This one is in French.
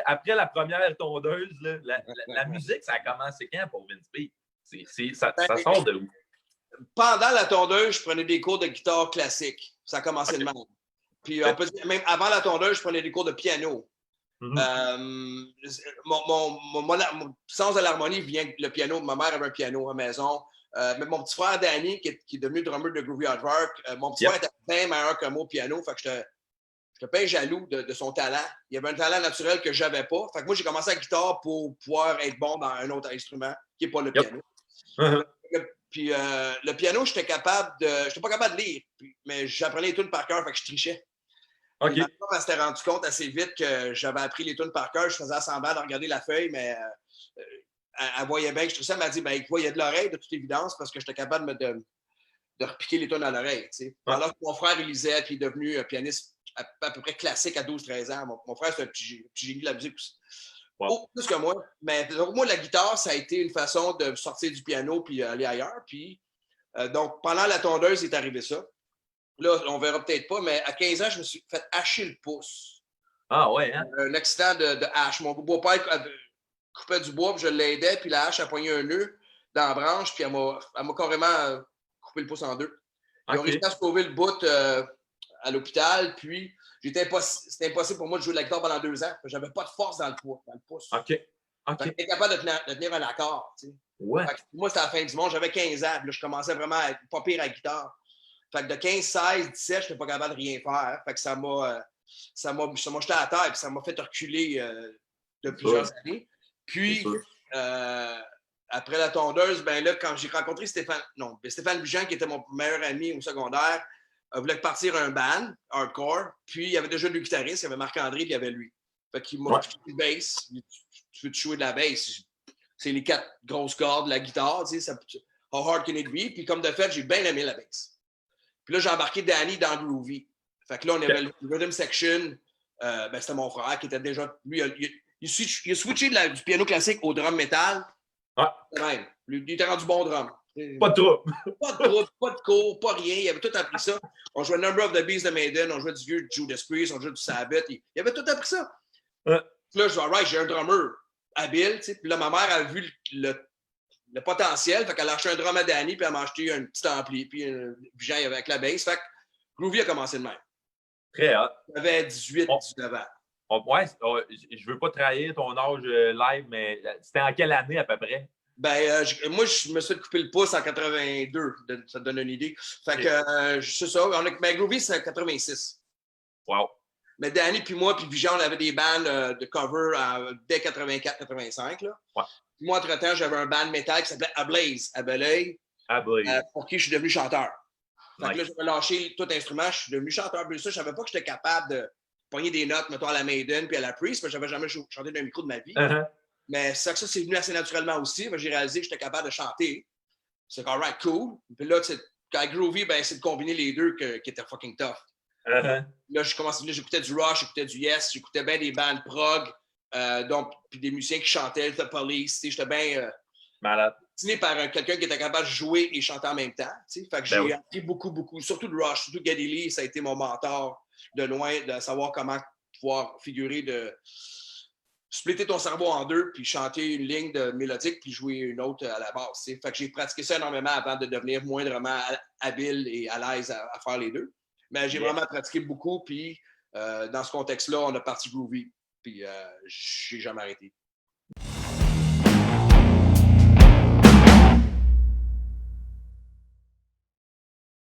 après la première tondeuse, là, la musique, ça a commencé quand pour Vince P? Ça sort de où? Pendant la tondeuse, je prenais des cours de guitare classique. Ça a commencé de même. Puis on peut dire, même avant la tondeuse, je prenais des cours de piano. Mon sens de l'harmonie vient le piano. Ma mère avait un piano à la maison. Mais mon petit frère Danny, qui est devenu drummer de Groovy Hardwork, mon petit frère était bien meilleur que moi au piano. Fait que j'étais bien jaloux de son talent. Il avait un talent naturel que je n'avais pas. Fait que moi, j'ai commencé la guitare pour pouvoir être bon dans un autre instrument qui n'est pas le piano. Puis le piano, j'étais pas capable de lire, mais j'apprenais les tunes par cœur, fait que je trichais. Okay. Ma mère s'était rendu compte assez vite que j'avais appris les tunes par cœur. Je faisais semblant de regarder la feuille, mais elle voyait bien que je trichais. Elle m'a dit, ben, il y a de l'oreille, de toute évidence, parce que j'étais capable de repiquer les tunes à l'oreille. Alors que mon frère, il lisait, puis il est devenu un pianiste à peu près classique à 12-13 ans. Mon frère, c'est un petit génie de la musique aussi. Wow. Plus que moi. Mais pour moi, la guitare, ça a été une façon de sortir du piano puis aller ailleurs. Puis, donc, pendant la tondeuse, il est arrivé ça. Là, on verra peut-être pas, mais à 15 ans, je me suis fait hacher le pouce. Ah ouais, hein? Un accident de hache. Mon beau-père coupait du bois, puis je l'aidais, puis la hache a poigné un nœud dans la branche, puis elle m'a carrément coupé le pouce en deux. Ils ont réussi à sauver le bout à l'hôpital, puis c'était impossible pour moi de jouer de la guitare pendant 2 ans. J'avais pas de force dans le pouce. J'étais incapable de tenir un accord. Tu sais. Ouais. Moi, c'était la fin du monde. J'avais 15 ans. Puis là, je commençais vraiment à être pas pire à la guitare. Fait que de 15, 16, 17, je n'étais pas capable de rien faire. Fait que ça m'a jeté à terre et ça m'a fait reculer de plusieurs années. Puis, après la tondeuse, ben là, quand j'ai rencontré Stéphane Bujan, qui était mon meilleur ami au secondaire, voulait partir un band, hardcore. Puis, il y avait déjà 2 guitaristes. Il y avait Marc-André et il y avait lui. Fait qu'il m'a fait une bass. Tu veux jouer de la bass? C'est les 4 grosses cordes de la guitare. Tu sais, how hard can it be? Puis, comme de fait, j'ai bien aimé la bass. Puis là, j'ai embarqué Danny dans Groovy. Fait que là, on avait le rhythm section. C'était mon frère qui était déjà... Lui, il a switché du piano classique au drum metal. Même. Il était rendu bon drum. Pas de trouble. Pas de trouble, pas de cours, pas rien. Il avait tout appris ça. On jouait Number of the Beast de Maiden, on jouait du vieux Judas Priest, on jouait du Sabbath. Il avait tout appris ça. Puis là, je dis, alright, j'ai un drummer habile. T'sais. Puis là, ma mère a vu le potentiel. Fait qu'elle a acheté un drum à Danny, puis elle m'a acheté un petit ampli, puis Jean avec la bass. Fait que Groovy a commencé de même. Très hot. J'avais 18, 19 ans. Je veux pas trahir ton âge live, mais c'était en quelle année à peu près? Ben, moi, je me suis coupé le pouce en 82. Ça te donne une idée. Fait que, c'est ça. Mais Groovy, c'est en 86. Wow. Mais Danny, puis moi, puis Vijan, on avait des bands de cover dès 84-85. Ouais. Moi, entre-temps, j'avais un band métal qui s'appelait Ablaze, à Belleuil, pour qui je suis devenu chanteur. Fait que là, j'avais lâché tout instrument, je suis devenu chanteur. Puis ça, je savais pas que j'étais capable de pogner des notes, mettons, à la Maiden puis à la Priest, parce que j'avais jamais chanté d'un micro de ma vie. Mais ça, c'est venu assez naturellement aussi. J'ai réalisé que j'étais capable de chanter. C'est alright, cool. Puis là, quand Groovy, ben, c'est de combiner les deux qui étaient fucking tough. Là, j'écoutais du Rush, j'écoutais du Yes, j'écoutais bien des bandes prog, puis des musiciens qui chantaient, The Police. J'étais bien malade. Fasciné par quelqu'un qui était capable de jouer et chanter en même temps. Fait que j'ai appris beaucoup, surtout de Rush, surtout Geddy Lee, ça a été mon mentor de loin, de savoir comment pouvoir figurer, de splitter ton cerveau en deux, puis chanter une ligne de mélodique, puis jouer une autre à la basse. Fait que j'ai pratiqué ça énormément avant de devenir moindrement habile et à l'aise à faire les deux. Mais j'ai vraiment pratiqué beaucoup, puis dans ce contexte-là, on a parti Groovy, puis j'ai jamais arrêté.